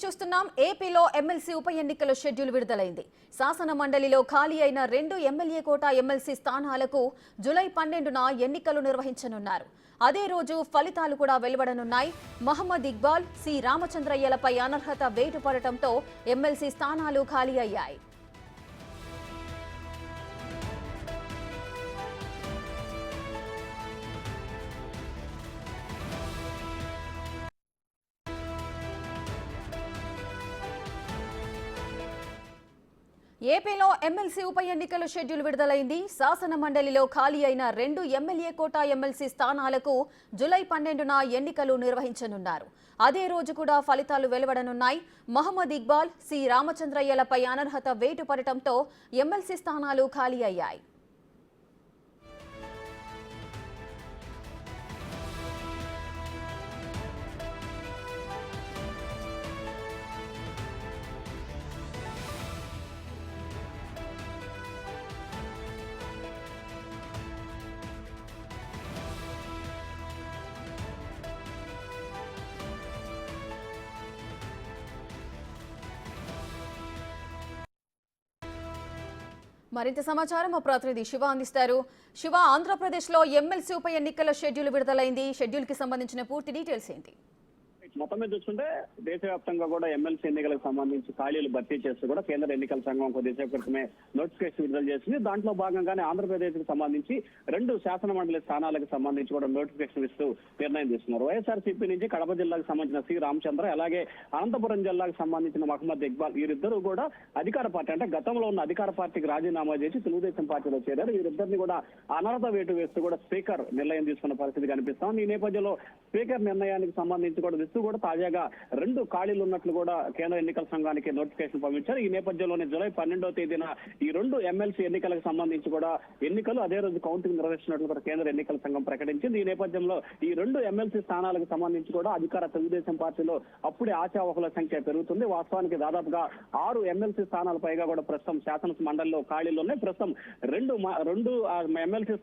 చూస్తున్నాం. ఏపీలో ఎమ్మెల్సీ ఉప ఎన్నికల షెడ్యూల్ విడుదలైంది. శాసన మండలిలో ఖాళీ అయిన 2 ఎమ్మెల్యే కోట ఎమ్మెల్సీ స్థానాలకు జూలై 12న ఎన్నికలు నిర్వహించనున్నారు. అదే రోజు ఫలితాలు కూడా వెలువడనున్నాయి. మహమ్మద్ ఇక్బాల్, సి రామచంద్రయ్యలపై అనర్హత వేటు పడటంతో ఎమ్మెల్సీ స్థానాలు ఖాళీ అయ్యాయి. ఏపీలో ఎమ్మెల్సీ ఉప ఎన్నికల షెడ్యూల్ విడుదలైంది. శాసన మండలిలో ఖాళీ అయిన 2 ఎమ్మెల్యే కోటా ఎమ్మెల్సీ స్థానాలకు జూలై 12న ఎన్నికలు నిర్వహించనున్నారు. అదే రోజు కూడా ఫలితాలు వెలువడనున్నాయి. మహమ్మద్ ఇక్బాల్, సి రామచంద్రయ్యలపై అనర్హత వేటు పడటంతో ఎమ్మెల్సీ స్థానాలు ఖాళీ అయ్యాయి. మరింత సమాచారం మా ప్రతినిధి శివ అందిస్తారు. శివ, ఆంధ్రప్రదేశ్లో ఎమ్మెల్సీ ఉప ఎన్నికల షెడ్యూల్ విడుదలైంది. షెడ్యూల్ కి సంబంధించిన పూర్తి డీటెయిల్స్ ఏంటి? మొత్తం మీద చూసుకుంటే దేశవ్యాప్తంగా కూడా ఎమ్మెల్సీ ఎన్నికలకు సంబంధించి ఖాళీలు భర్తీ చేస్తూ కూడా కేంద్ర ఎన్నికల సంఘం కొద్దిసేపు క్రితమే నోటిఫికేషన్ విడుదల చేసింది. దాంట్లో భాగంగానే ఆంధ్రప్రదేశ్ కి సంబంధించి 2 శాసన మండలి స్థానాలకు సంబంధించి కూడా నోటిఫికేషన్ ఇస్తూ నిర్ణయం తీసుకున్నారు. వైఎస్ఆర్సీపీ నుంచి కడప జిల్లాకు సంబంధించిన సి రామచంద్ర, అలాగే అనంతపురం జిల్లాకు సంబంధించిన మహమ్మద్ ఇక్బాల్, వీరిద్దరూ కూడా అధికార పార్టీ అంటే గతంలో ఉన్న అధికార పార్టీకి రాజీనామా చేసి తెలుగుదేశం పార్టీలో చేరారు. వీరిద్దరిని కూడా అనర్హత వేటు వేస్తూ కూడా స్పీకర్ నిర్ణయం తీసుకున్న పరిస్థితి కనిపిస్తాం. ఈ నేపథ్యంలో స్పీకర్ నిర్ణయానికి సంబంధించి కూడా తాజాగా 2 ఖాళీలు ఉన్నట్లు కూడా కేంద్ర ఎన్నికల సంఘానికి నోటిఫికేషన్ పంపించారు. ఈ నేపథ్యంలోనే జూలై 12వ తేదీన ఈ 2 ఎమ్మెల్సీ ఎన్నికలకు సంబంధించి కూడా ఎన్నికలు అదే రోజు కౌంటింగ్ నిర్వహిస్తున్నట్లు కూడా కేంద్ర ఎన్నికల సంఘం ప్రకటించింది. ఈ నేపథ్యంలో ఈ 2 ఎమ్మెల్సీ స్థానాలకు సంబంధించి కూడా అధికార తెలుగుదేశం పార్టీలో అప్పుడే ఆశావహుల సంఖ్య పెరుగుతుంది. వాస్తవానికి దాదాపుగా 6 ఎమ్మెల్సీ స్థానాల పైగా కూడా ప్రస్తుతం శాసన మండలిలో ఖాళీలు ఉన్నాయి. ప్రస్తుతం 2 ఎమ్మెల్సీ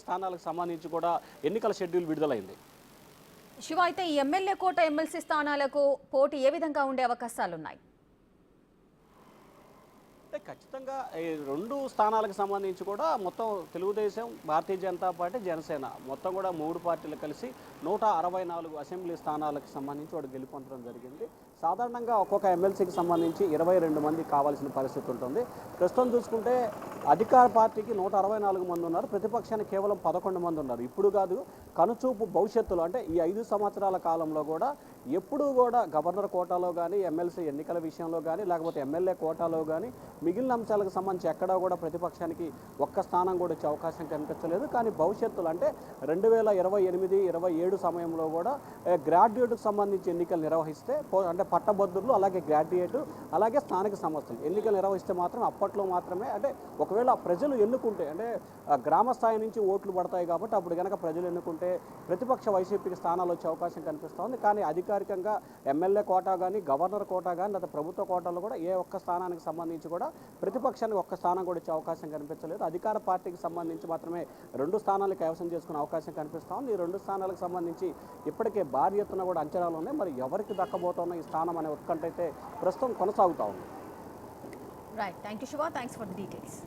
స్థానాలకు సంబంధించి కూడా ఎన్నికల షెడ్యూల్ విడుదలైంది. శివ, అయితే ఈ ఎమ్మెల్యే కోట ఎమ్మెల్సీ స్థానాలకు పోటీ ఏ విధంగా ఉండే అవకాశాలున్నాయి? ఖచ్చితంగా ఈ 2 స్థానాలకు సంబంధించి కూడా మొత్తం తెలుగుదేశం, భారతీయ జనతా పార్టీ, జనసేన మొత్తం కూడా 3 పార్టీలు కలిసి 164 అసెంబ్లీ స్థానాలకు సంబంధించి వాడు గెలుపొందడం జరిగింది. సాధారణంగా ఒక్కొక్క ఎమ్మెల్సీకి సంబంధించి 22 మంది కావాల్సిన పరిస్థితి ఉంటుంది. ప్రస్తుతం చూసుకుంటే అధికార పార్టీకి 164 మంది ఉన్నారు, ప్రతిపక్షానికి కేవలం 11 మంది ఉన్నారు. ఇప్పుడు కాదు, కనుచూపు భవిష్యత్తులో అంటే ఈ 5 సంవత్సరాల కాలంలో కూడా ఎప్పుడూ కూడా గవర్నర్ కోటాలో కానీ, ఎమ్మెల్సీ ఎన్నికల విషయంలో కానీ, లేకపోతే ఎమ్మెల్యే కోటాలో కానీ మిగిలిన అంశాలకు సంబంధించి ఎక్కడా కూడా ప్రతిపక్షానికి ఒక్క స్థానం కూడా వచ్చే అవకాశం కనిపించలేదు. కానీ భవిష్యత్తులో అంటే 2028-27 సమయంలో కూడా గ్రాడ్యుయేట్కి సంబంధించి ఎన్నికలు నిర్వహిస్తే అంటే పట్టభద్రులు, అలాగే గ్రాడ్యుయేట్, అలాగే స్థానిక సంస్థలు ఎన్నికలు నిర్వహిస్తే మాత్రం అప్పట్లో మాత్రమే అంటే ఒకవేళ ప్రజలు ఎన్నుకుంటే అంటే గ్రామ స్థాయి నుంచి ఓట్లు పడతాయి కాబట్టి అప్పుడు కనుక ప్రజలు ఎన్నుకుంటే ప్రతిపక్ష వైసీపీకి స్థానాలు వచ్చే అవకాశం కనిపిస్తోంది. కానీ అధికారికంగా ఎమ్మెల్యే కోటా కానీ, గవర్నర్ కోటా కానీ, లేదా ప్రభుత్వ కోటాలో కూడా ఏ ఒక్క స్థానానికి సంబంధించి కూడా ప్రతిపక్షానికి ఒక్క స్థానం కూడా ఇచ్చే అవకాశం కనిపించలేదు. అధికార పార్టీకి సంబంధించి మాత్రమే 2 స్థానాలు కైవసం చేసుకునే అవకాశం కనిపిస్తోంది. ఈ 2 స్థానాలకు సంబంధించి ఇప్పటికే భారీ ఎత్తున కూడా అంచనాలు ఉన్నాయి. మరి ఎవరికి దక్కబోతున్న ఈ స్థానం అనే ఉత్కంఠ అయితే ప్రస్తుతం కొనసాగుతా ఉంది. Right, thank you Shiva, thanks for the details.